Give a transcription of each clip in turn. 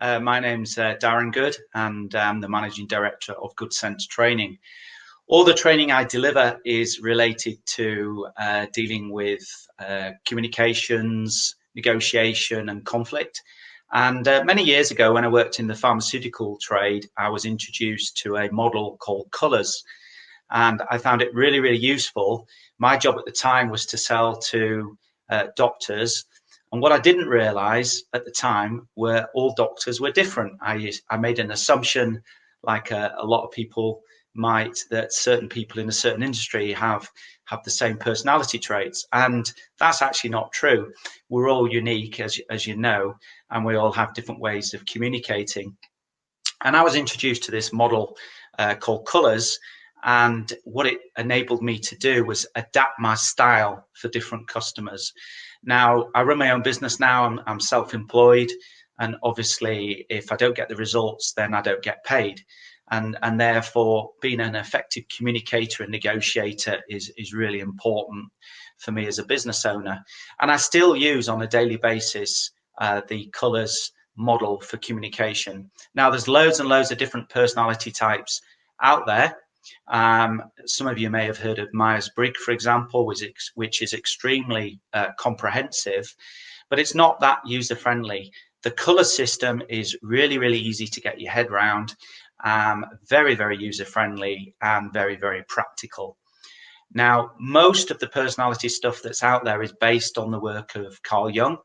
everyone. My name's Darren Good, and I'm the Managing Director of Good Sense Training. All the training I deliver is related to dealing with communications, negotiation and conflict. And many years ago, when I worked in the pharmaceutical trade, I was introduced to a model called Colours. And I found it really, really useful. My job at the time was to sell to doctors. And what I didn't realize at the time were all doctors were different. I made an assumption, like a lot of people might, that certain people in a certain industry have the same personality traits. And that's actually not true. We're all unique, as you know, and we all have different ways of communicating. And I was introduced to this model called Colours. And what it enabled me to do was adapt my style for different customers. Now, I run my own business now. I'm self-employed. And obviously, if I don't get the results, then I don't get paid. And therefore, being an effective communicator and negotiator is really important for me as a business owner. And I still use on a daily basis the Colours model for communication. Now, there's loads and loads of different personality types out there. Some of you may have heard of Myers-Briggs, for example, which is extremely comprehensive, but it's not that user-friendly. The colour system is really, really easy to get your head around, very, very user-friendly and very, very practical. Now, most of the personality stuff that's out there is based on the work of Carl Jung,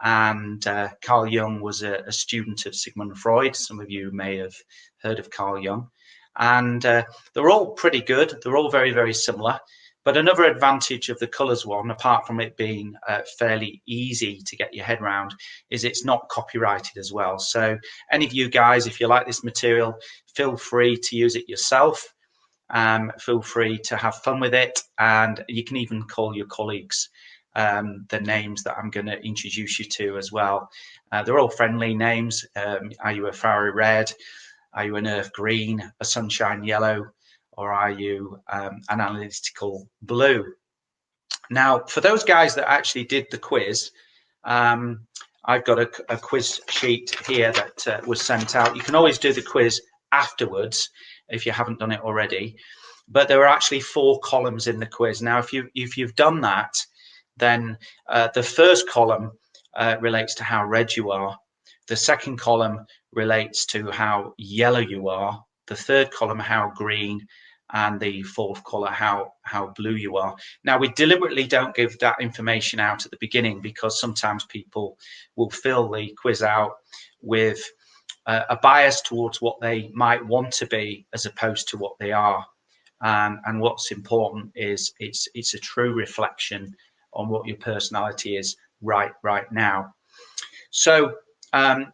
and Carl Jung was a student of Sigmund Freud. Some of you may have heard of Carl Jung. And they're all pretty good. They're all very, very similar. But another advantage of the Colours one, apart from it being fairly easy to get your head around, is it's not copyrighted as well. So any of you guys, if you like this material, feel free to use it yourself. Feel free to have fun with it. And you can even call your colleagues the names that I'm going to introduce you to as well. They're all friendly names. Are you a fiery red? Are you an earth green, a sunshine yellow, or are you an analytical blue? Now, for those guys that actually did the quiz, I've got a quiz sheet here that was sent out. You can always do the quiz afterwards if you haven't done it already. But there are actually 4 columns in the quiz. Now, if you've done that, then the first column relates to how red you are. The second column relates to how yellow you are. The third column, how green, and the fourth column, how blue you are. Now, we deliberately don't give that information out at the beginning because sometimes people will fill the quiz out with a bias towards what they might want to be as opposed to what they are. And what's important is it's a true reflection on what your personality is right now. So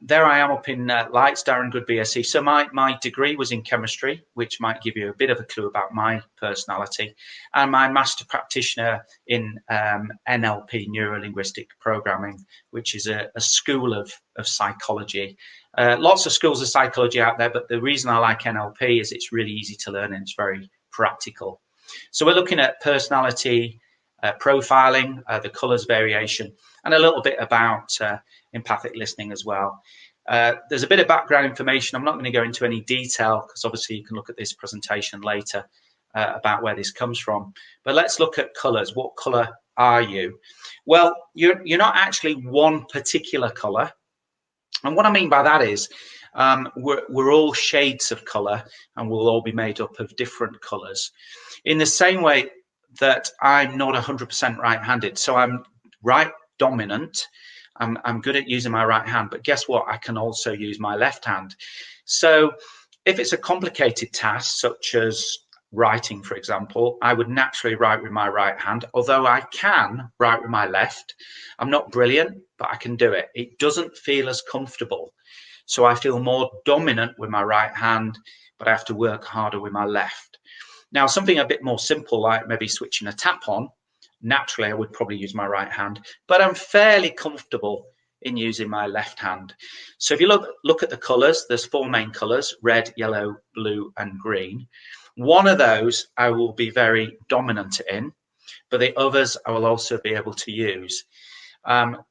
there I am up in lights, Darren Good BSc. So my degree was in chemistry, which might give you a bit of a clue about my personality, and my master practitioner in NLP, Neuro-Linguistic Programming, which is a school of psychology. Lots of schools of psychology out there, but the reason I like NLP is it's really easy to learn and it's very practical. So we're looking at personality profiling, the colours variation, and a little bit about empathic listening as well. There's a bit of background information. I'm not going to go into any detail because obviously you can look at this presentation later about where this comes from. But let's look at colours. What colour are you? Well, you're not actually one particular colour. And what I mean by that is we're all shades of colour, and we'll all be made up of different colours. In the same way that I'm not 100% right-handed, so I'm right dominant. I'm good at using my right hand, but guess what? I can also use my left hand. So if it's a complicated task, such as writing, for example, I would naturally write with my right hand, although I can write with my left. I'm not brilliant, but I can do it. It doesn't feel as comfortable. So I feel more dominant with my right hand, but I have to work harder with my left. Now, something a bit more simple, like maybe switching a tap on, naturally, I would probably use my right hand, but I'm fairly comfortable in using my left hand. So if you look at the colours, there's 4 main colours: red, yellow, blue, and green. One of those I will be very dominant in, but the others I will also be able to use.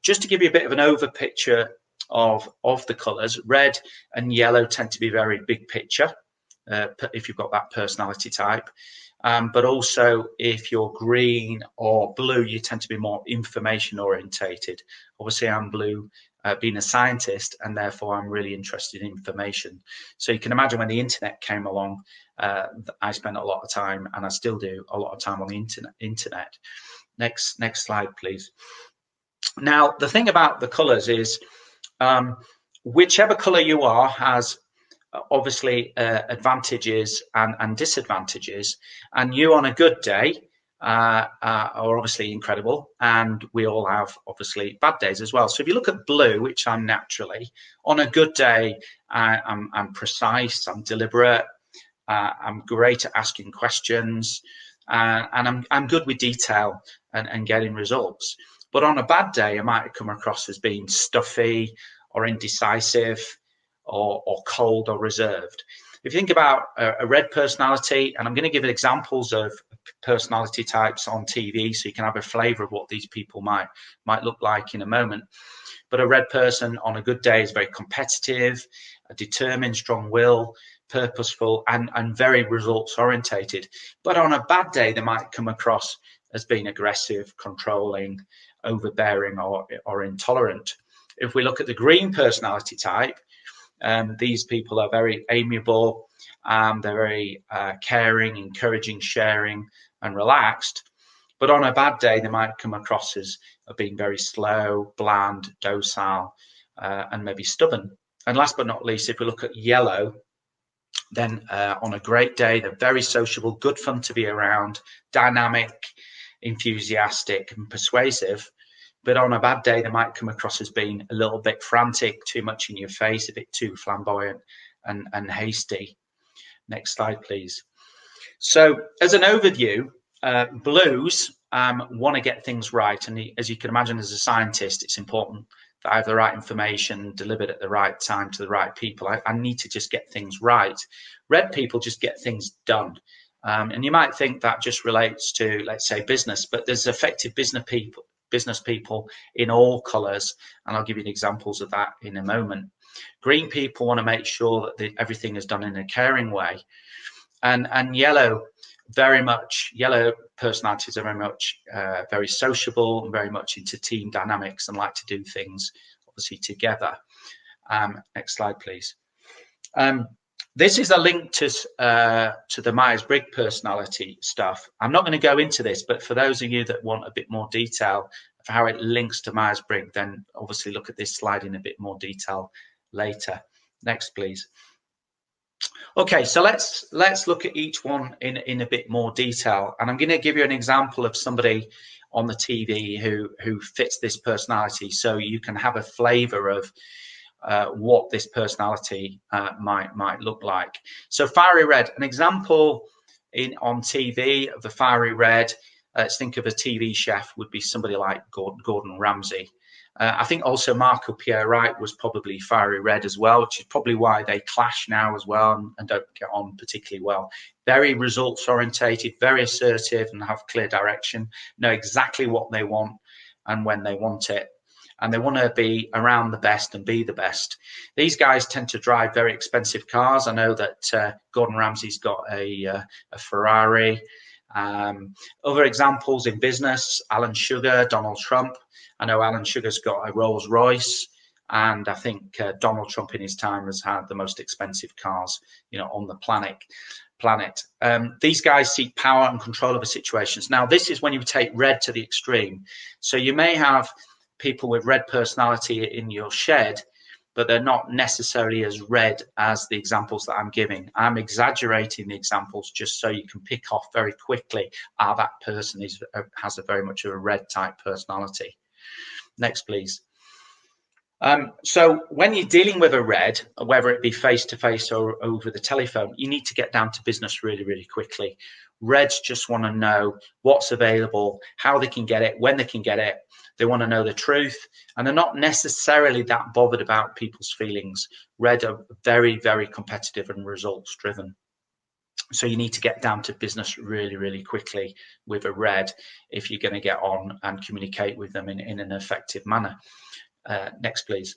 Just to give you a bit of an over picture of the colours. Red and yellow tend to be very big picture, if you've got that personality type. But also if you're green or blue, you tend to be more information orientated. Obviously, I'm blue, being a scientist, and therefore I'm really interested in information. So you can imagine when the internet came along, I spent a lot of time, and I still do, a lot of time on the internet. Next slide, please. Now, the thing about the colours is, whichever colour you are has obviously advantages and disadvantages, and you on a good day are obviously incredible, and we all have obviously bad days as well. So if you look at blue, which I'm naturally, on a good day, I'm precise, I'm deliberate, I'm great at asking questions, and I'm good with detail and getting results. But on a bad day, I might come across as being stuffy or indecisive or cold or reserved. If you think about a red personality, and I'm going to give examples of personality types on TV so you can have a flavour of what these people might look like in a moment. But a red person on a good day is very competitive, determined, strong will, purposeful, and very results orientated. But on a bad day, they might come across as being aggressive, controlling, overbearing, or intolerant. If we look at the green personality type, these people are very amiable, they're very caring, encouraging, sharing, and relaxed. But on a bad day, they might come across as being very slow, bland, docile, and maybe stubborn. And last but not least, if we look at yellow, then on a great day, they're very sociable, good fun to be around, dynamic, enthusiastic, and persuasive. But on a bad day, they might come across as being a little bit frantic, too much in your face, a bit too flamboyant and hasty. Next slide, please. So as an overview, blues want to get things right. And as you can imagine, as a scientist, it's important that I have the right information delivered at the right time to the right people. I need to just get things right. Red people just get things done. And you might think that just relates to, let's say, business, but there's effective business people in all colours, and I'll give you examples of that in a moment. Green people want to make sure that everything is done in a caring way, and yellow personalities are very much very sociable and very much into team dynamics and like to do things obviously together. Next slide, please. This is a link to the Myers-Briggs personality stuff. I'm not going to go into this, but for those of you that want a bit more detail of how it links to Myers-Briggs, then obviously look at this slide in a bit more detail later. Next, please. Okay, so let's look at each one in a bit more detail, and I'm going to give you an example of somebody on the TV who fits this personality, so you can have a flavour of what this personality might look like. So fiery red, an example on TV of the fiery red, let's think of a TV chef, would be somebody like Gordon Ramsay. I think also Marco Pierre Wright was probably fiery red as well, which is probably why they clash now as well and don't get on particularly well. Very results orientated, very assertive, and have clear direction, know exactly what they want and when they want it. And they want to be around the best and be the best. These guys tend to drive very expensive cars. I know that Gordon Ramsay's got a Ferrari. Other examples in business, Alan Sugar, Donald Trump. I know Alan Sugar's got a Rolls Royce, and I think Donald Trump in his time has had the most expensive cars, on the planet. These guys seek power and control over situations. Now, this is when you take red to the extreme. So you may have people with red personality in your shed, but they're not necessarily as red as the examples that I'm giving. I'm exaggerating the examples just so you can pick off very quickly that person has a very much of a red type personality. Next, please. So when you're dealing with a red, whether it be face-to-face or over the telephone, you need to get down to business really, really quickly. Reds just want to know what's available, how they can get it, when they can get it. They want to know the truth, and they're not necessarily that bothered about people's feelings. Red are very, very competitive and results driven. So you need to get down to business really, really quickly with a red if you're going to get on and communicate with them in an effective manner. Next, please.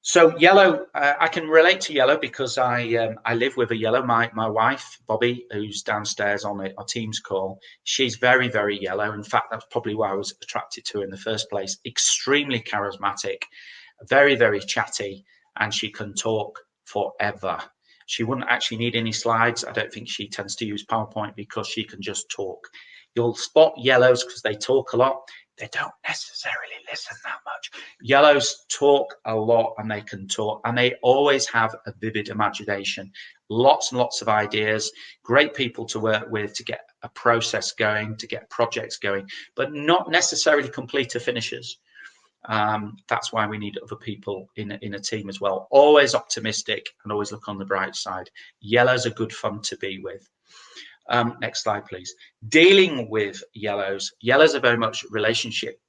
So yellow, I can relate to yellow because I live with a yellow. My wife Bobby, who's downstairs on our Teams call, she's very, very yellow. In fact, that's probably why I was attracted to her in the first place. Extremely charismatic, very, very chatty, and she can talk forever. She wouldn't actually need any slides. I don't think she tends to use PowerPoint because she can just talk. You'll spot yellows because they talk a lot. They don't necessarily listen that much. Yellows talk a lot, and they can talk, and they always have a vivid imagination. Lots and lots of ideas. Great people to work with to get a process going, to get projects going, but not necessarily completer finishers. That's why we need other people in a team as well. Always optimistic and always look on the bright side. Yellows are good fun to be with. Next slide, please. Dealing with yellows. Yellows are very much relationship,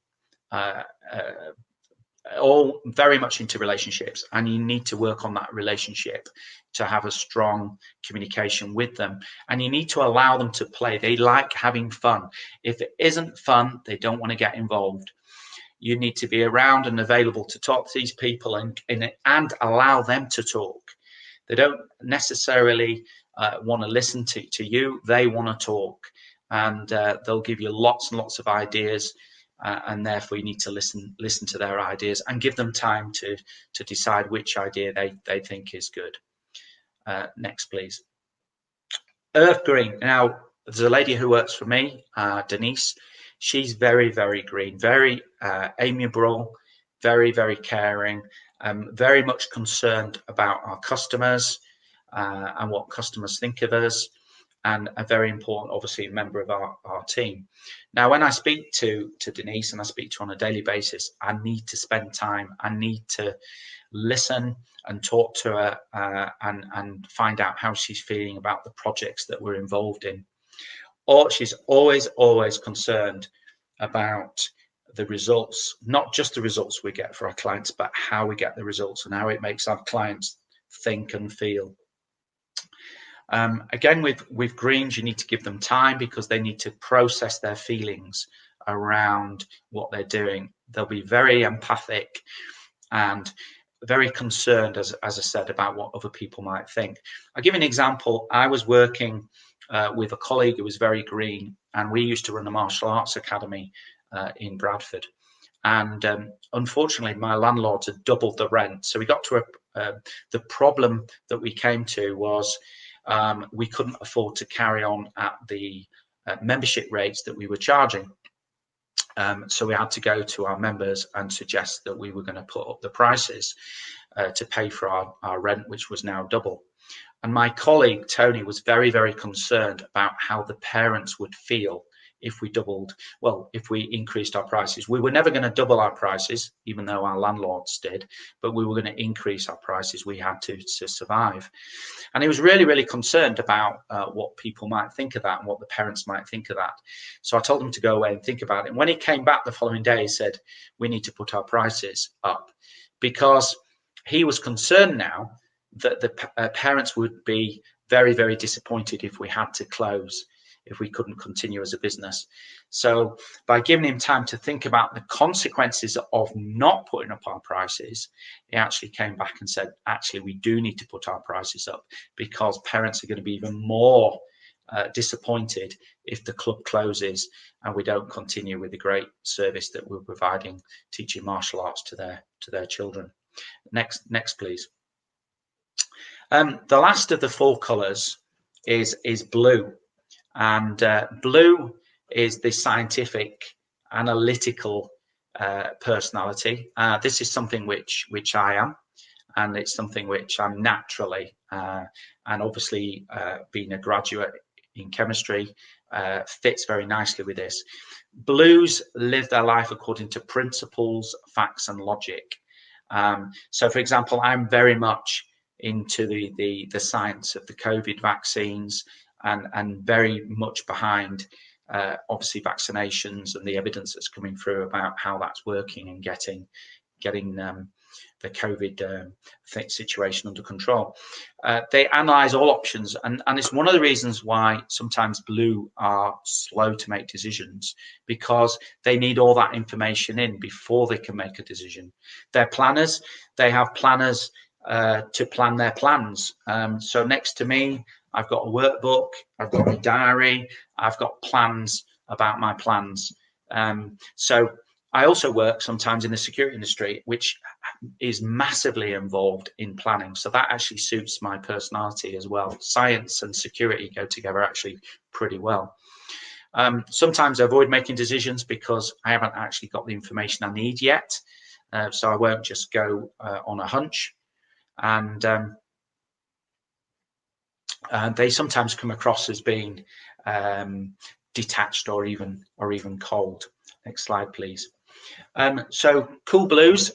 all very much into relationships, and you need to work on that relationship to have a strong communication with them, and you need to allow them to play. They like having fun. If it isn't fun, they don't want to get involved. You need to be around and available to talk to these people and allow them to talk. They don't necessarily want to listen to you. They want to talk, and they'll give you lots and lots of ideas, and therefore you need to listen to their ideas and give them time to decide which idea they think is good. Next, please. Earth green. Now, there's a lady who works for me, Denise. She's very, very green, very amiable, very, very caring, very much concerned about our customers and what customers think of us, and a very important, obviously, member of our team. Now, when I speak to Denise, and I speak to her on a daily basis, I need to spend time. I need to listen and talk to her and find out how she's feeling about the projects that we're involved in. Or she's always concerned about the results, not just the results we get for our clients, but how we get the results and how it makes our clients think and feel. Again, with greens, you need to give them time because they need to process their feelings around what they're doing. They'll be very empathic and very concerned, as I said, about what other people might think. I'll give you an example. I was working with a colleague who was very green, and we used to run a martial arts academy in Bradford. And unfortunately, my landlords had doubled the rent. So we got to the problem that we came to was we couldn't afford to carry on at the membership rates that we were charging. So we had to go to our members and suggest that we were going to put up the prices to pay for our rent, which was now double. And my colleague, Tony, was very, very concerned about how the parents would feel if we if we increased our prices. We were never going to double our prices, even though our landlords did, but we were going to increase our prices. We had to survive. And he was really, really concerned about what people might think of that and what the parents might think of that. So I told him to go away and think about it. And when he came back the following day, he said, we need to put our prices up, because he was concerned now that the parents would be very, very disappointed if we had to close, if we couldn't continue as a business. So by giving him time to think about the consequences of not putting up our prices, he actually came back and said, actually, we do need to put our prices up, because parents are going to be even more disappointed if the club closes and we don't continue with the great service that we're providing, teaching martial arts to their children. Next, please. The last of the four colours is blue, and blue is the scientific, analytical personality. This is something which I am, and it's something which I'm naturally, and obviously being a graduate in chemistry fits very nicely with this. Blues live their life according to principles, facts, and logic. So, for example, I'm very much into the science of the COVID vaccines and very much behind obviously vaccinations and the evidence that's coming through about how that's working and getting getting the COVID situation under control. They analyse all options, and it's one of the reasons why sometimes blue are slow to make decisions, because they need all that information in before they can make a decision. They're planners. They have planners to plan their plans. So next to me, I've got a workbook, I've got a diary, I've got plans about my plans. So I also work sometimes in the security industry, which is massively involved in planning. So that actually suits my personality as well. Science and security go together actually pretty well. Sometimes I avoid making decisions because I haven't actually got the information I need yet. So I won't just go on a hunch. And they sometimes come across as being detached or even cold. Next slide, please. So cool blues.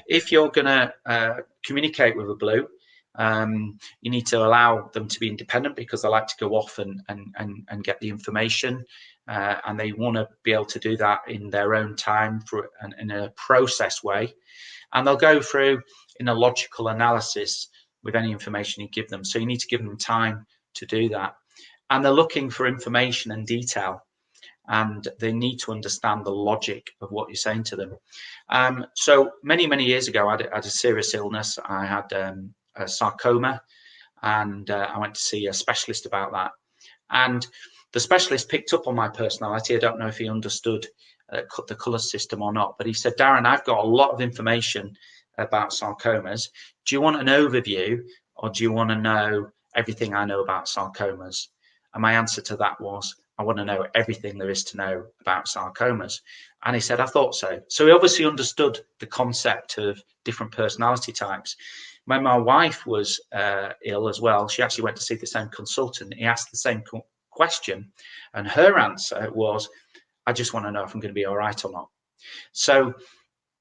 If you're going to communicate with a blue, you need to allow them to be independent, because they like to go off and get the information, and they want to be able to do that in their own time and in a process way. And they'll go through in a logical analysis with any information you give them. So you need to give them time to do that. And they're looking for information and detail, and they need to understand the logic of what you're saying to them. So many years ago, I had a serious illness. I had a sarcoma, and I went to see a specialist about that. And the specialist picked up on my personality. I don't know if he understood the colour system or not, but he said, Darren, I've got a lot of information about sarcomas. Do you want an overview, or do you want to know everything I know about sarcomas? And my answer to that was, I want to know everything there is to know about sarcomas. And he said, I thought so. So he obviously understood the concept of different personality types. When my wife was ill as well, she actually went to see the same consultant. He asked the same question, and her answer was, I just want to know if I'm going to be all right or not. So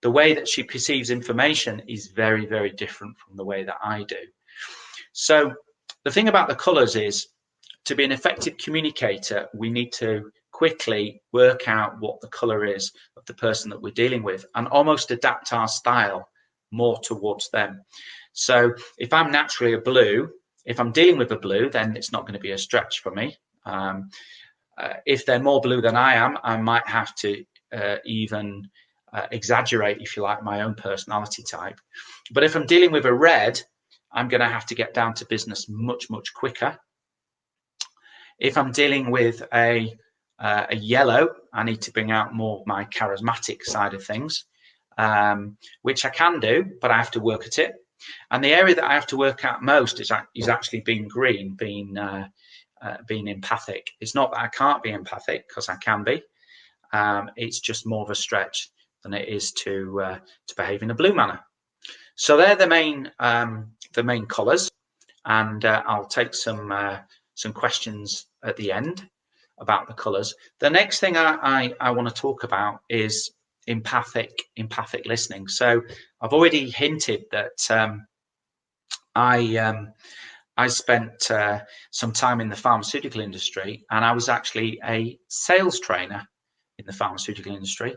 the way that she perceives information is very different from the way that I do. So the thing about the colours is, to be an effective communicator, we need to quickly work out what the colour is of the person that we're dealing with, and almost adapt our style more towards them. So if I'm naturally a blue, if I'm dealing with a blue, then it's not going to be a stretch for me. If they're more blue than I am, I might have to even exaggerate, if you like, my own personality type. But if I'm dealing with a red, I'm going to have to get down to business much quicker. If I'm dealing with a yellow, I need to bring out more of my charismatic side of things, which I can do, but I have to work at it. And the area that I have to work at most is actually being green, being empathic. It's not that I can't be empathic, because I can be. It's just more of a stretch than it is to behave in a blue manner. So they're the main colours, and I'll take some questions at the end about the colours. The next thing I want to talk about is empathic listening. So I've already hinted that I spent some time in the pharmaceutical industry, and I was actually a sales trainer in the pharmaceutical industry.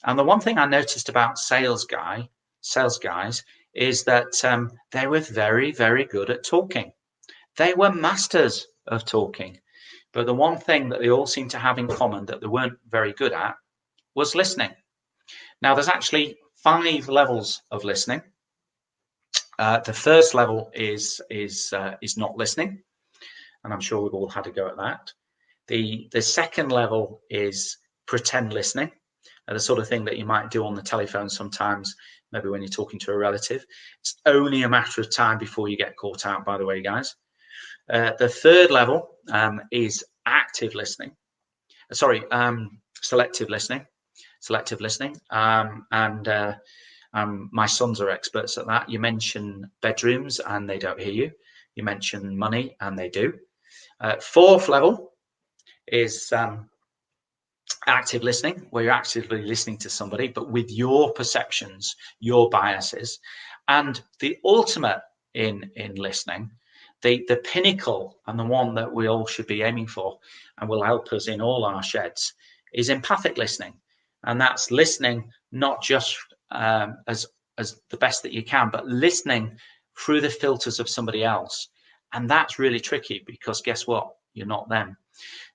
And the one thing I noticed about sales guys is that they were very good at talking. They were masters of talking. But the one thing that they all seemed to have in common that they weren't very good at was listening. Now, there's actually 5 levels of listening. The first level is not listening, and I'm sure we've all had a go at that. The second level is pretend listening, the sort of thing that you might do on the telephone sometimes, maybe when you're talking to a relative. It's only a matter of time before you get caught out, by the way, guys. The third level is active listening. Selective listening. My sons are experts at that. You mention bedrooms and they don't hear you. You mention money and they do. Fourth level is active listening, where you're actively listening to somebody, but with your perceptions, your biases. And the ultimate in listening, the pinnacle, and the one that we all should be aiming for and will help us in all our sheds, is empathic listening. And that's listening not just as the best that you can, but listening through the filters of somebody else. And that's really tricky, because guess what? You're not them.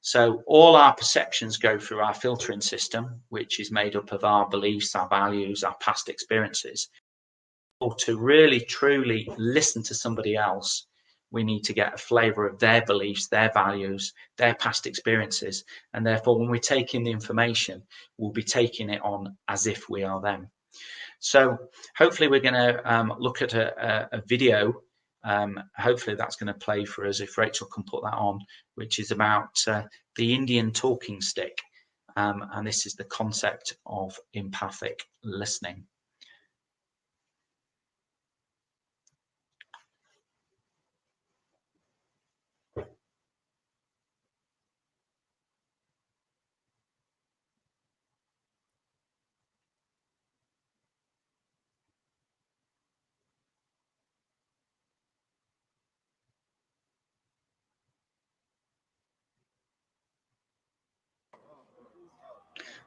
So all our perceptions go through our filtering system, which is made up of our beliefs, our values, our past experiences. Or to really truly listen to somebody else, we need to get a flavor of their beliefs, their values, their past experiences. And therefore, when we take in the information, we'll be taking it on as if we are them. So hopefully we're going to look at a video. Hopefully that's going to play for us, if Rachel can put that on, which is about the Indian talking stick. And this is the concept of empathic listening.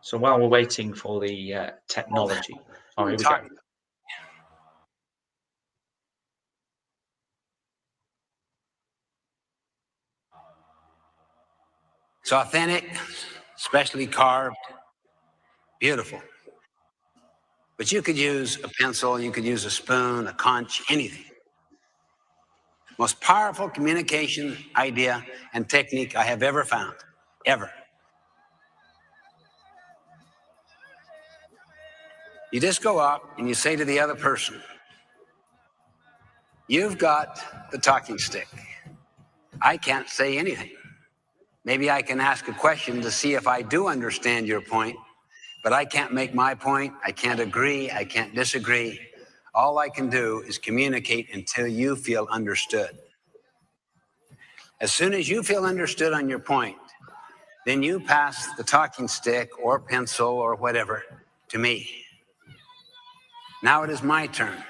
So while we're waiting for the technology, oh, here we go. It's authentic, specially carved, beautiful. But you could use a pencil, you could use a spoon, a conch, anything. Most powerful communication idea and technique I have ever found, ever. You just go up and you say to the other person, you've got the talking stick. I can't say anything. Maybe I can ask a question to see if I do understand your point, but I can't make my point. I can't agree. I can't disagree. All I can do is communicate until you feel understood. As soon as you feel understood on your point, then you pass the talking stick or pencil or whatever to me. Now it is my turn,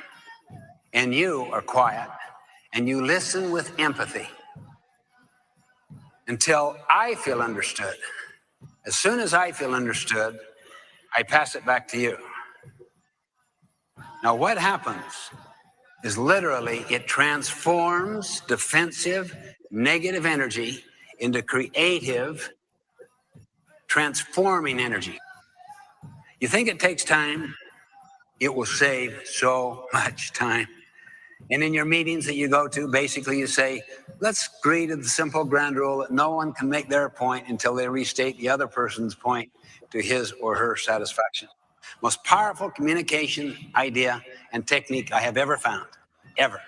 and you are quiet, and you listen with empathy until I feel understood. As soon as I feel understood, I pass it back to you. Now what happens is literally it transforms defensive, negative energy into creative, transforming energy. You think it takes time? It will save so much time. And in your meetings that you go to, basically you say, let's agree to the simple ground rule that no one can make their point until they restate the other person's point to his or her satisfaction. Most powerful communication idea and technique I have ever found, ever.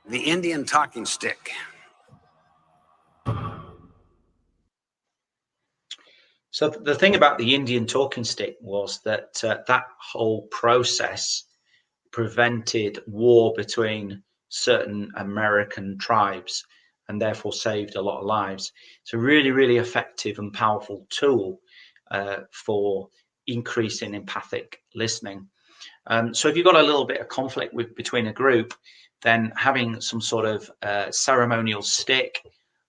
The Indian talking stick. So the thing about the Indian talking stick was that that whole process prevented war between certain American tribes and therefore saved a lot of lives. It's a really, really effective and powerful tool for increasing empathic listening. So if you've got a little bit of conflict between a group, then having some sort of ceremonial stick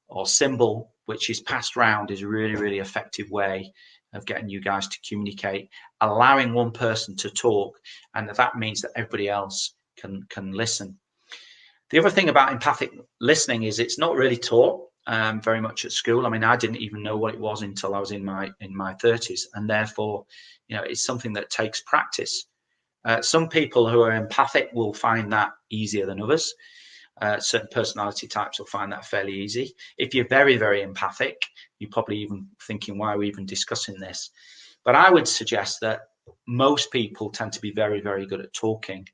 or symbol which is passed around is a really, really effective way of getting you guys to communicate, allowing one person to talk, and that means that everybody else can listen. The other thing about empathic listening is it's not really taught very much at school. I mean, I didn't even know what it was until I was in my 30s, and therefore, you know, it's something that takes practice. Some people who are empathic will find that easier than others. Certain personality types will find that fairly easy. If you're very, very empathic, you're probably even thinking, why are we even discussing this? But I would suggest that most people tend to be very, very good at talking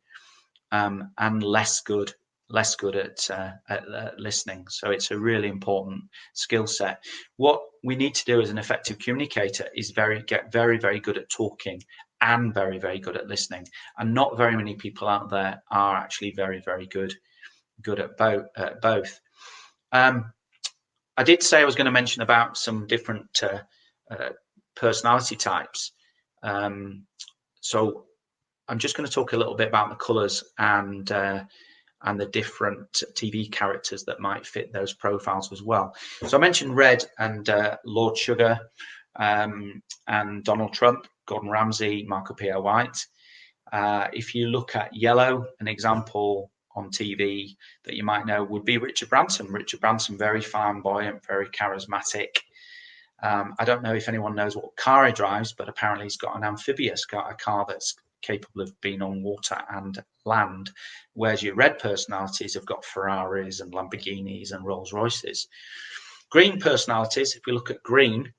and less good at listening. So it's a really important skill set. What we need to do as an effective communicator is get very, very good at talking and very, very good at listening. And not very many people out there are actually very, very good at both. I did say I was going to mention about some different personality types. So I'm just going to talk a little bit about the colors and the different TV characters that might fit those profiles as well. So I mentioned red and Lord Sugar and Donald Trump. Gordon Ramsay, Michael P.O. White. If you look at yellow, an example on TV that you might know would be Richard Branson. Richard Branson, very flamboyant, very charismatic. I don't know if anyone knows what car he drives, but apparently he's got an amphibious car, a car that's capable of being on water and land, whereas your red personalities have got Ferraris and Lamborghinis and Rolls Royces. Green personalities, if we look at green,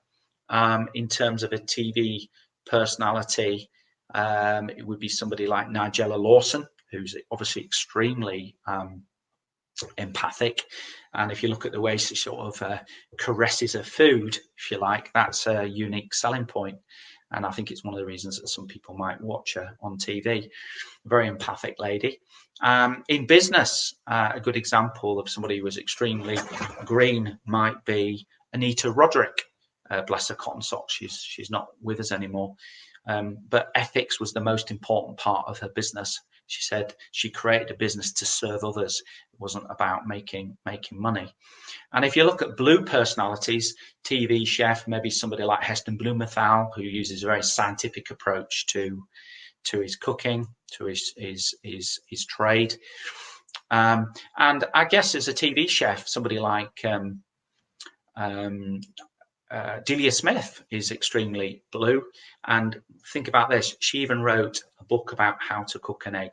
in terms of a TV personality, it would be somebody like Nigella Lawson, who's obviously extremely empathic. And if you look at the way she sort of caresses her food, if you like, that's a unique selling point. And I think it's one of the reasons that some people might watch her on TV. Very empathic lady. In business, a good example of somebody who was extremely green might be Anita Roderick. Bless her cotton socks, she's not with us anymore. But ethics was the most important part of her business. She said she created a business to serve others. It wasn't about making money. And if you look at blue personalities, TV chef, maybe somebody like Heston Blumenthal, who uses a very scientific approach to his cooking, to his trade. And I guess as a TV chef, somebody like Delia Smith is extremely blue. And think about this, she even wrote a book about how to cook an egg.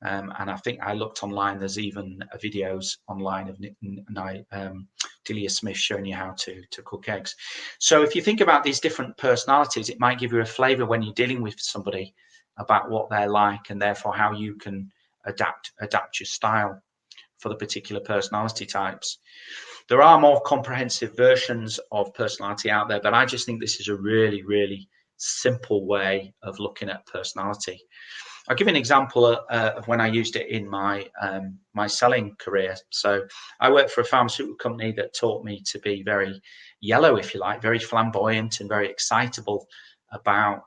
And I think I looked online, there's even videos online of Delia Smith showing you how to cook eggs. So if you think about these different personalities, it might give you a flavor when you're dealing with somebody about what they're like, and therefore how you can adapt your style for the particular personality types. There are more comprehensive versions of personality out there, but I just think this is a really, really simple way of looking at personality. I'll give you an example of when I used it in my selling career. So I worked for a pharmaceutical company that taught me to be very yellow, if you like, very flamboyant and very excitable about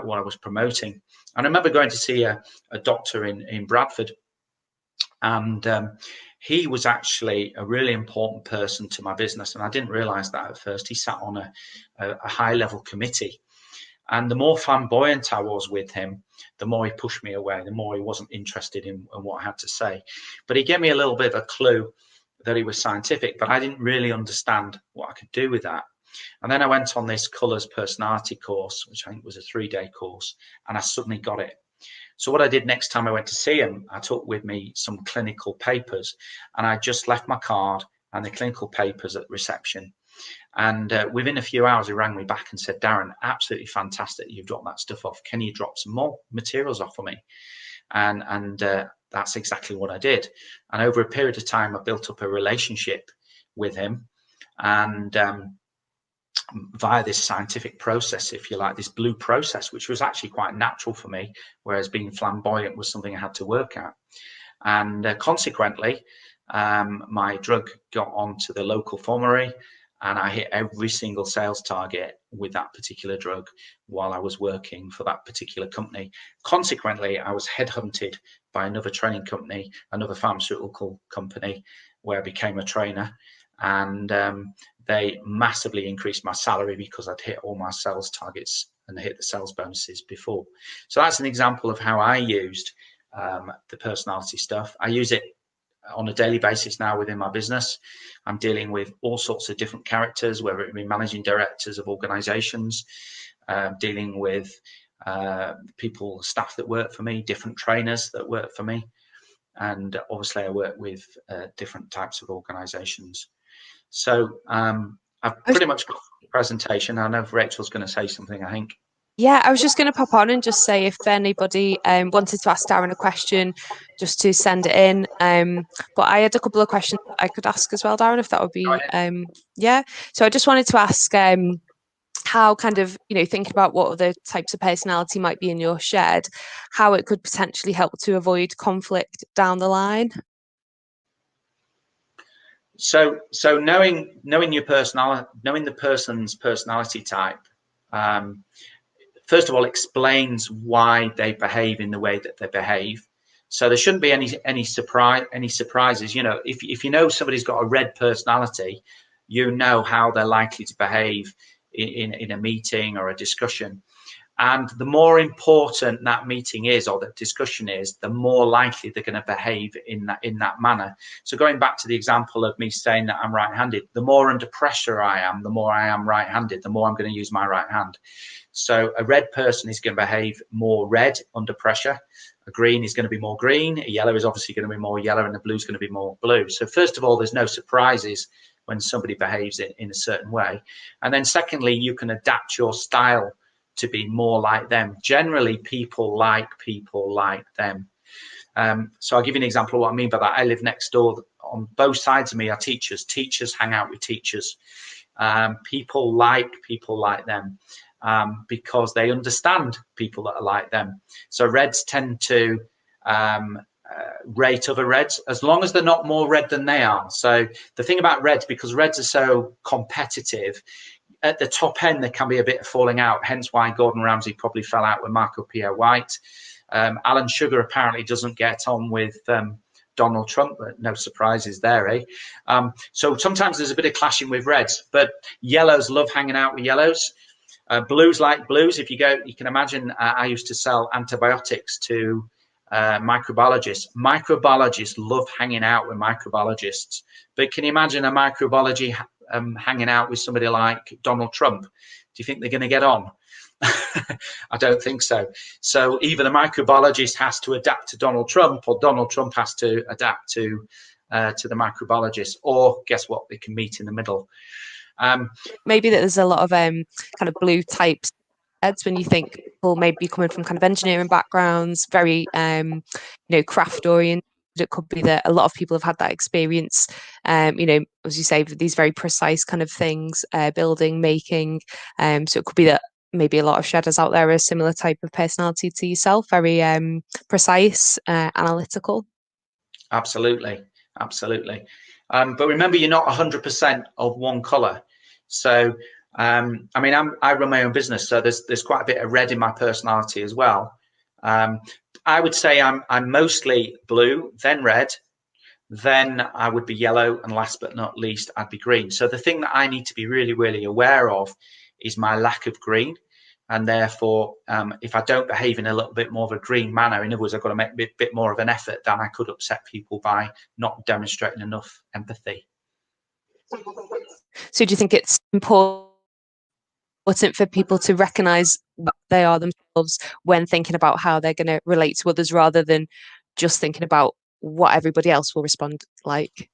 what I was promoting. And I remember going to see a doctor in Bradford, and he was actually a really important person to my business, and I didn't realize that at first. He sat on a high-level committee, and the more flamboyant I was with him, the more he pushed me away, the more he wasn't interested in what I had to say. But he gave me a little bit of a clue that he was scientific, but I didn't really understand what I could do with that. And then I went on this Colours Personality course, which I think was a 3-day course, and I suddenly got it. So what I did next time I went to see him, I took with me some clinical papers, and I just left my card and the clinical papers at reception. And within a few hours, he rang me back and said, Darren, absolutely fantastic. You've dropped that stuff off. Can you drop some more materials off for me? And that's exactly what I did. And over a period of time, I built up a relationship with him. And via this scientific process, if you like, this blue process, which was actually quite natural for me, whereas being flamboyant was something I had to work at. And consequently, my drug got onto the local formulary, and I hit every single sales target with that particular drug while I was working for that particular company. Consequently, I was headhunted by another training company, another pharmaceutical company, where I became a trainer. And they massively increased my salary because I'd hit all my sales targets and hit the sales bonuses before. So that's an example of how I used the personality stuff. I use it on a daily basis now within my business. I'm dealing with all sorts of different characters, whether it be managing directors of organizations, dealing with people, staff that work for me, different trainers that work for me. And obviously I work with different types of organizations. So I've pretty much got the presentation. I know Rachel's going to say something, I think. Yeah, I was just going to pop on and just say if anybody wanted to ask Darren a question, just to send it in. But I had a couple of questions I could ask as well, Darren, if that would be, yeah. So I just wanted to ask how kind of, thinking about what other types of personality might be in your shed, how it could potentially help to avoid conflict down the line. So knowing your personality, knowing the person's personality type, first of all, explains why they behave in the way that they behave. So there shouldn't be any surprises. If you know somebody's got a red personality, you know how they're likely to behave in a meeting or a discussion. And the more important that meeting is, or that discussion is, the more likely they're going to behave in that manner. So going back to the example of me saying that I'm right-handed, the more under pressure I am, the more I am right-handed, the more I'm going to use my right hand. So a red person is going to behave more red under pressure. A green is going to be more green. A yellow is obviously going to be more yellow, and a blue is going to be more blue. So first of all, there's no surprises when somebody behaves in a certain way. And then secondly, you can adapt your style to be more like them. Generally, people like them. So I'll give you an example of what I mean by that. I live next door. On both sides of me are teachers. Teachers hang out with teachers. People like them because they understand people that are like them. So reds tend to rate other reds as long as they're not more red than they are. So the thing about reds, because reds are so competitive, at the top end there can be a bit of falling out, hence why Gordon Ramsay probably fell out with Marco Pierre White. Alan Sugar apparently doesn't get on with Donald Trump, but no surprises there, eh? So sometimes there's a bit of clashing with reds, but yellows love hanging out with yellows. Blues like blues. If you go, you can imagine, I used to sell antibiotics to microbiologists. Microbiologists love hanging out with microbiologists, but can you imagine a microbiology hanging out with somebody like Donald Trump? Do you think they're going to get on? I don't think so. So either the microbiologist has to adapt to Donald Trump, or Donald Trump has to adapt to the microbiologist, or guess what? They can meet in the middle. Maybe that there's a lot of kind of blue types heads when you think people maybe coming from kind of engineering backgrounds, very craft oriented. It could be that a lot of people have had that experience, as you say, these very precise kind of things, building, making. So it could be that maybe a lot of shedders out there are a similar type of personality to yourself, very precise, analytical. Absolutely. But remember, you're not 100% of one color. So I run my own business, so there's quite a bit of red in my personality as well. I would say I'm mostly blue, then red, then I would be yellow, and last but not least, I'd be green. So the thing that I need to be really, really aware of is my lack of green. And therefore, if I don't behave in a little bit more of a green manner, in other words, I've got to make a bit more of an effort, then I could upset people by not demonstrating enough empathy. So do you think it's important for people to recognize what they are themselves when thinking about how they're going to relate to others, rather than just thinking about what everybody else will respond like?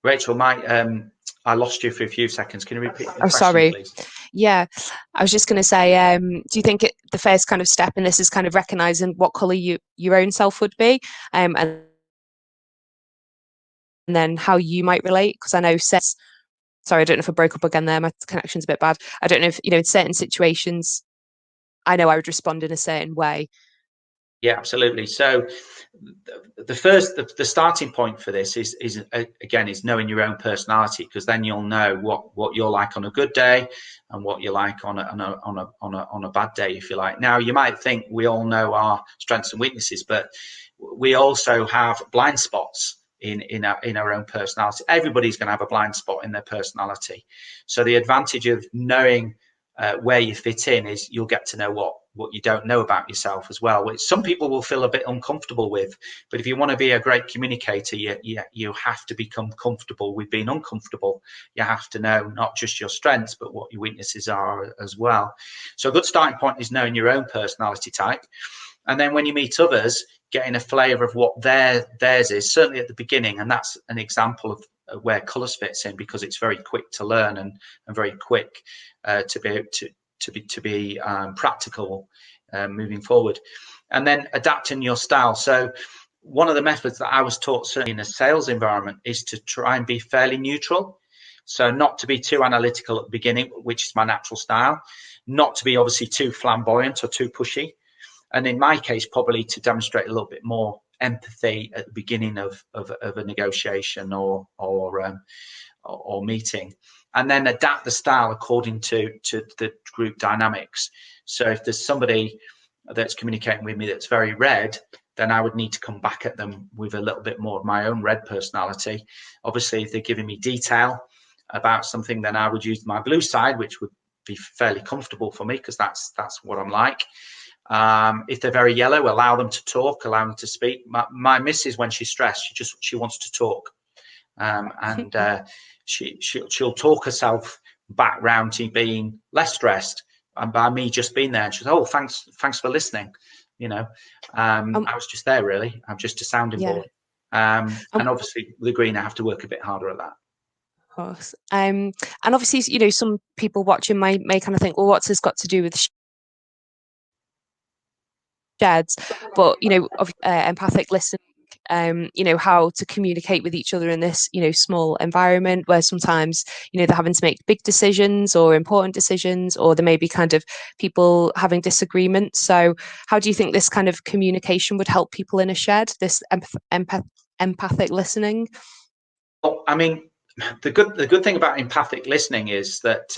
Rachel, I lost you for a few seconds. Can you repeat the question, sorry. please? Yeah, I was just going to say, do you think the first kind of step in this is kind of recognizing what color your own self would be, and then how you might relate? Because I know sorry, I don't know if I broke up again there. My connection's a bit bad. I don't know if, in certain situations, I know I would respond in a certain way. Yeah, absolutely. So the starting point for this is knowing your own personality, because then you'll know what you're like on a good day and what you're like on a bad day, if you like. Now, you might think we all know our strengths and weaknesses, but we also have blind spots in our own personality. Everybody's going to have a blind spot in their personality. So the advantage of knowing where you fit in is you'll get to know what you don't know about yourself as well, which some people will feel a bit uncomfortable with. But if you want to be a great communicator, you have to become comfortable with being uncomfortable. You have to know not just your strengths, but what your weaknesses are as well. So a good starting point is knowing your own personality type. And then when you meet others, getting a flavour of what theirs is, certainly at the beginning. And that's an example of where colours fits in, because it's very quick to learn and very quick to be practical moving forward. And then adapting your style. So one of the methods that I was taught, certainly in a sales environment, is to try and be fairly neutral. So not to be too analytical at the beginning, which is my natural style, not to be obviously too flamboyant or too pushy. And in my case, probably to demonstrate a little bit more empathy at the beginning of a negotiation or meeting, and then adapt the style according to the group dynamics. So if there's somebody that's communicating with me that's very red, then I would need to come back at them with a little bit more of my own red personality. Obviously, if they're giving me detail about something, then I would use my blue side, which would be fairly comfortable for me, because that's what I'm like. If they're very yellow, allow them to talk, allow them to speak. My missus, when she's stressed, she wants to talk, and she'll talk herself back round to being less stressed, and by me just being there. And she's, oh, thanks for listening. I was just there, really. I'm just a sounding board. And obviously with the green, I have to work a bit harder at that. Of course. And obviously, some people watching may kind of think, well, what's this got to do with sheds? But empathic listening, how to communicate with each other in this small environment where sometimes they're having to make big decisions or important decisions, or there may be kind of people having disagreements. So how do you think this kind of communication would help people in a shed, this empathic listening? Well, I mean, the good thing about empathic listening is that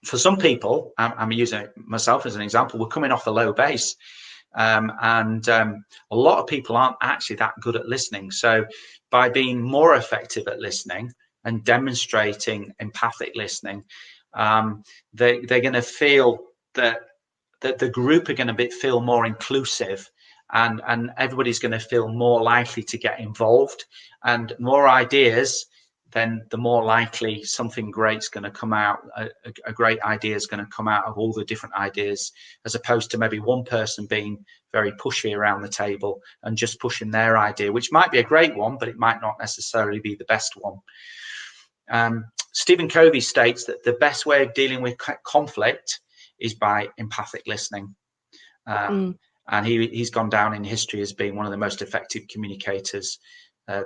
for some people, I'm using myself as an example, we're coming off a low base, and a lot of people aren't actually that good at listening. So by being more effective at listening and demonstrating empathic listening, they're going to feel that the group are going to feel more inclusive, and everybody's going to feel more likely to get involved, and more ideas, then the more likely something great's going to come out. A great idea is going to come out of all the different ideas, as opposed to maybe one person being very pushy around the table and just pushing their idea, which might be a great one, but it might not necessarily be the best one. Stephen Covey states that the best way of dealing with conflict is by empathic listening. And he's gone down in history as being one of the most effective communicators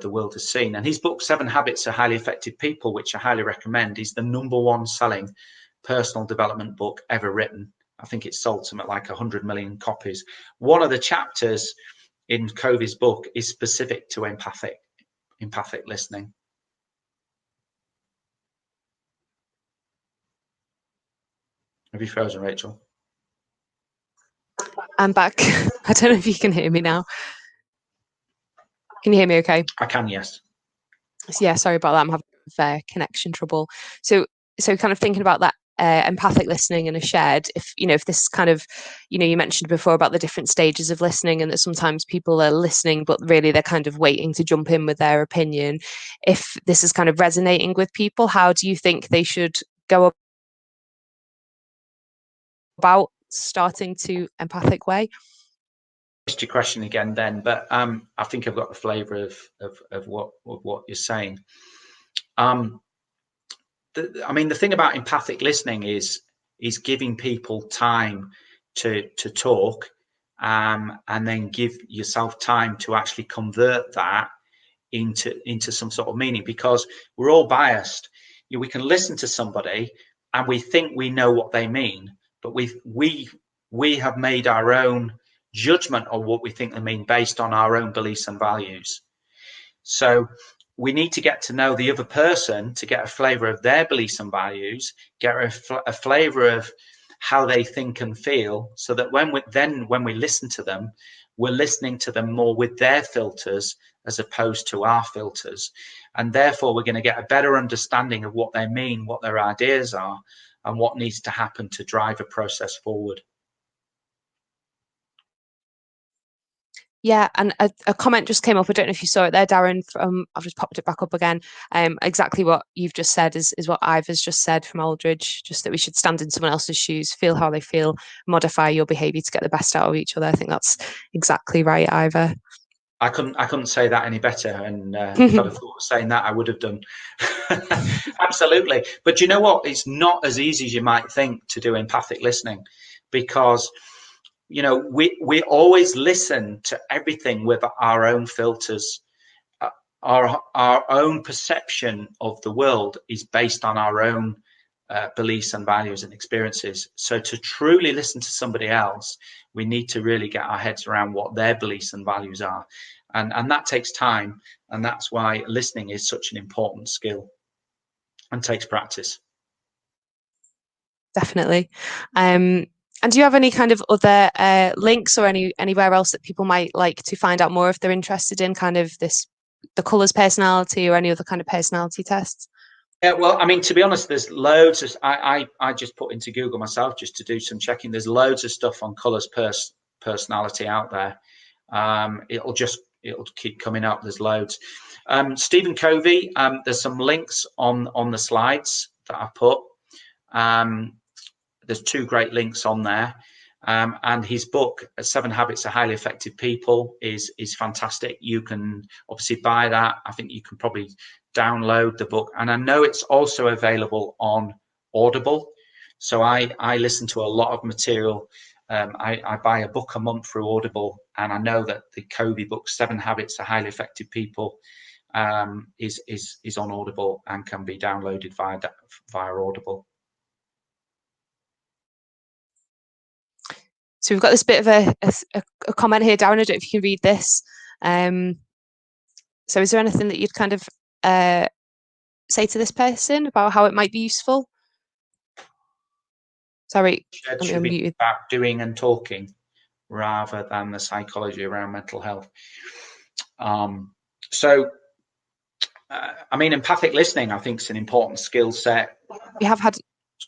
the world has seen. And his book, 7 Habits of Highly Effective People, which I highly recommend, is the #1 selling personal development book ever written. I think it's sold something like 100 million copies. One of the chapters in Covey's book is specific to empathic listening. Have you frozen, Rachel? I'm back. I don't know if you can hear me now. Can you hear me okay? I can, yes. Yeah, sorry about that. I'm having connection trouble. So kind of thinking about that empathic listening in a shed, if this kind of, you mentioned before about the different stages of listening, and that sometimes people are listening, but really they're kind of waiting to jump in with their opinion. If this is kind of resonating with people, how do you think they should go about starting to empathic way? Your question again then, but I think I've got the flavor of what you're saying. I mean, the thing about empathic listening is giving people time to talk, and then give yourself time to actually convert that into some sort of meaning, because we're all biased. We can listen to somebody and we think we know what they mean, but we have made our own judgment on what we think they mean based on our own beliefs and values. So we need to get to know the other person to get a flavor of their beliefs and values, get a flavor of how they think and feel, so that when we listen to them, we're listening to them more with their filters as opposed to our filters. And therefore we're going to get a better understanding of what they mean, what their ideas are, and what needs to happen to drive a process forward. Yeah, and a comment just came up. I don't know if you saw it there, Darren. I've just popped it back up again. Exactly what you've just said is what Ivor's just said from Aldridge. Just that we should stand in someone else's shoes, feel how they feel, modify your behaviour to get the best out of each other. I think that's exactly right, Ivor. I couldn't say that any better. And if I'd have thought of saying that, I would have done. Absolutely. But you know what? It's not as easy as you might think to do empathic listening, because we always listen to everything with our own filters. Our own perception of the world is based on our own beliefs and values and experiences. So to truly listen to somebody else, we need to really get our heads around what their beliefs and values are. And that takes time. And that's why listening is such an important skill and takes practice. Definitely. And do you have any kind of other links or anywhere else that people might like to find out more if they're interested in kind of the colours personality or any other kind of personality tests? Yeah, well, I mean, to be honest, there's loads of, I just put into Google myself just to do some checking. There's loads of stuff on colours personality out there. It'll keep coming up. There's loads. Stephen Covey, there's some links on the slides that I put. There's 2 great links on there. And his book, 7 Habits of Highly Effective People, is fantastic. You can obviously buy that. I think you can probably download the book. And I know it's also available on Audible. So I listen to a lot of material. I buy a book a month through Audible, and I know that the Covey book, 7 Habits of Highly Effective People, is on Audible and can be downloaded via Audible. So we've got this bit of a comment here, Darren. I don't know if you can read this. So is there anything that you'd kind of say to this person about how it might be useful? Sorry, should be about doing and talking rather than the psychology around mental health. So, I mean, empathic listening, I think, is an important skill set. We have had.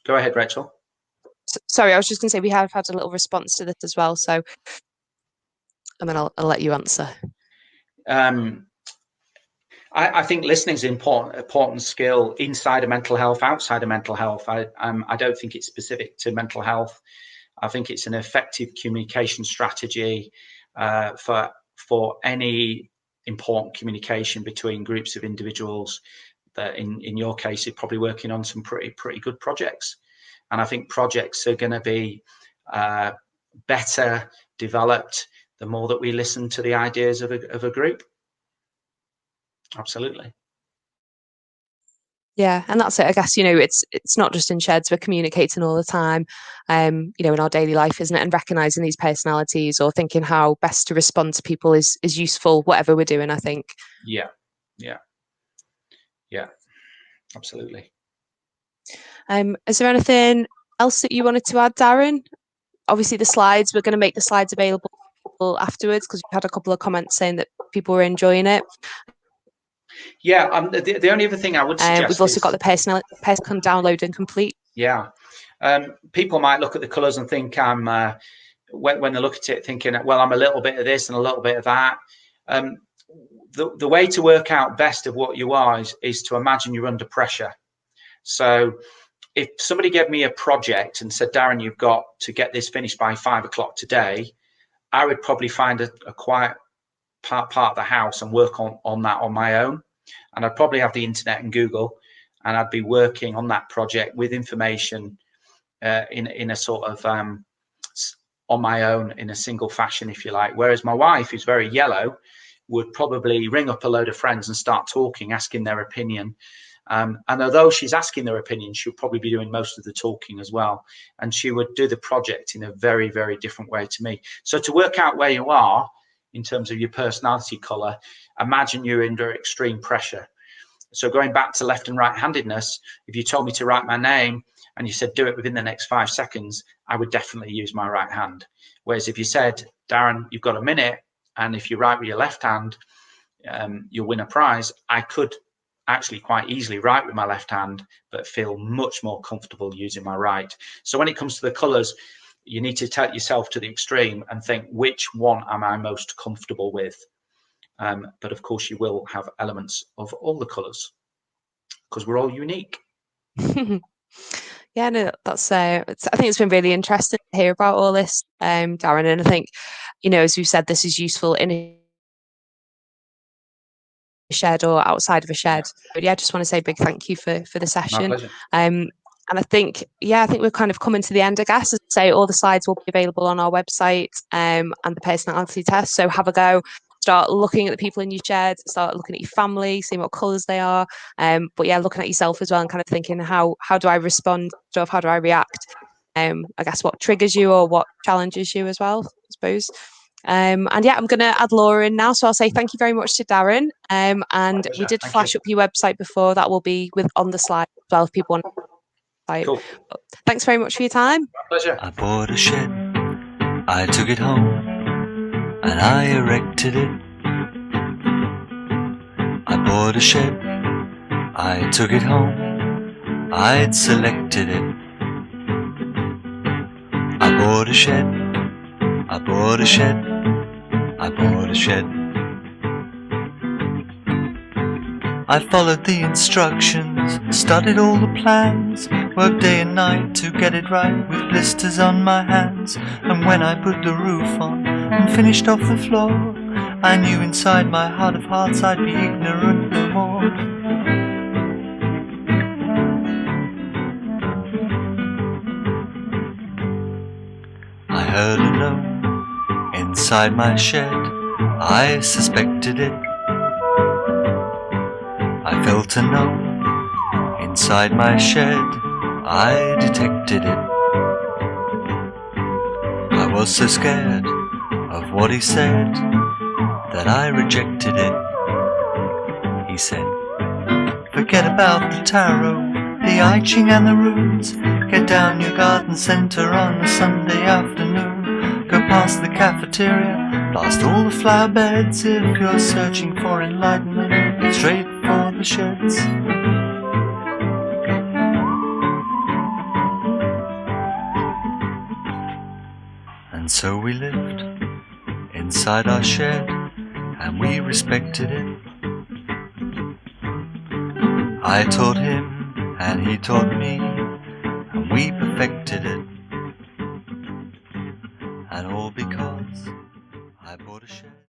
Go ahead, Rachel. Sorry, I was just going to say we have had a little response to this as well. So, and then I'll let you answer. I think listening is an important skill inside of mental health, outside of mental health. I don't think it's specific to mental health. I think it's an effective communication strategy for any important communication between groups of individuals. That in your case, you're probably working on some pretty good projects. And I think projects are going to be better developed the more that we listen to the ideas of a group. Absolutely. Yeah, and that's it. I guess, it's not just in sheds, we're communicating all the time, in our daily life, isn't it? And recognizing these personalities or thinking how best to respond to people is useful, whatever we're doing, I think. Yeah. Absolutely. Is there anything else that you wanted to add, Darren? Obviously, the slides, we're going to make the slides available afterwards because we've had a couple of comments saying that people were enjoying it. Yeah, the only other thing I would suggest we've also got the person can download and complete. Yeah, people might look at the colours and think I'm when they look at it thinking, well, I'm a little bit of this and a little bit of that. The way to work out best of what you are is to imagine you're under pressure. So if somebody gave me a project and said, Darren, you've got to get this finished by 5 o'clock today, I would probably find a quiet part of the house and work on that on my own. And I'd probably have the internet and Google, and I'd be working on that project with information in a sort of on my own in a single fashion, if you like. Whereas my wife, who's very yellow, would probably ring up a load of friends and start talking, asking their opinion. And although she's asking their opinion, she'll probably be doing most of the talking as well. And she would do the project in a very, very different way to me. So to work out where you are in terms of your personality colour, imagine you're under extreme pressure. So going back to left and right-handedness, if you told me to write my name and you said do it within the next 5 seconds, I would definitely use my right hand. Whereas if you said, Darren, you've got a minute, and if you write with your left hand, you'll win a prize, I could actually quite easily write with my left hand, but feel much more comfortable using my right. So when it comes to the colours, you need to take yourself to the extreme and think, which one am I most comfortable with? But of course, you will have elements of all the colours because we're all unique. Yeah, no, that's. I think it's been really interesting to hear about all this, Darren. And I think, as you said, this is useful in a shed or outside of a shed. But yeah, I just want to say a big thank you for the session. My pleasure. And I think we're kind of coming to the end, I guess. As I say, all the slides will be available on our website and the personality test. So have a go. Start looking at the people in your shed, start looking at your family, seeing what colours they are. But yeah, looking at yourself as well and kind of thinking, how do I respond? How do I react? I guess what triggers you or what challenges you as well, I suppose. And yeah, I'm going to add Laura in now. So I'll say thank you very much to Darren. And we did flash up your website before. That will be on the slide as well if people want to. Cool. Thanks very much for your time. My pleasure. I bought a shed, I took it home, and I erected it. I bought a shed, I took it home, I'd selected it. I bought a shed, I bought a shed, I bought a shed. I followed the instructions, studied all the plans, worked day and night to get it right with blisters on my hands. And when I put the roof on and finished off the floor, I knew inside my heart of hearts I'd be ignorant no more. I heard a no inside my shed, I suspected it. I felt a no inside my shed, I detected it. I was so scared of what he said that I rejected it. He said, forget about the tarot, the I Ching and the runes. Get down your garden centre on a Sunday afternoon. Go past the cafeteria, past all the flower beds. If you're searching for enlightenment, head straight for the sheds. And so we lived inside our shed, and we respected it. I taught him, and he taught me, and we perfected it. And all because I bought a shed.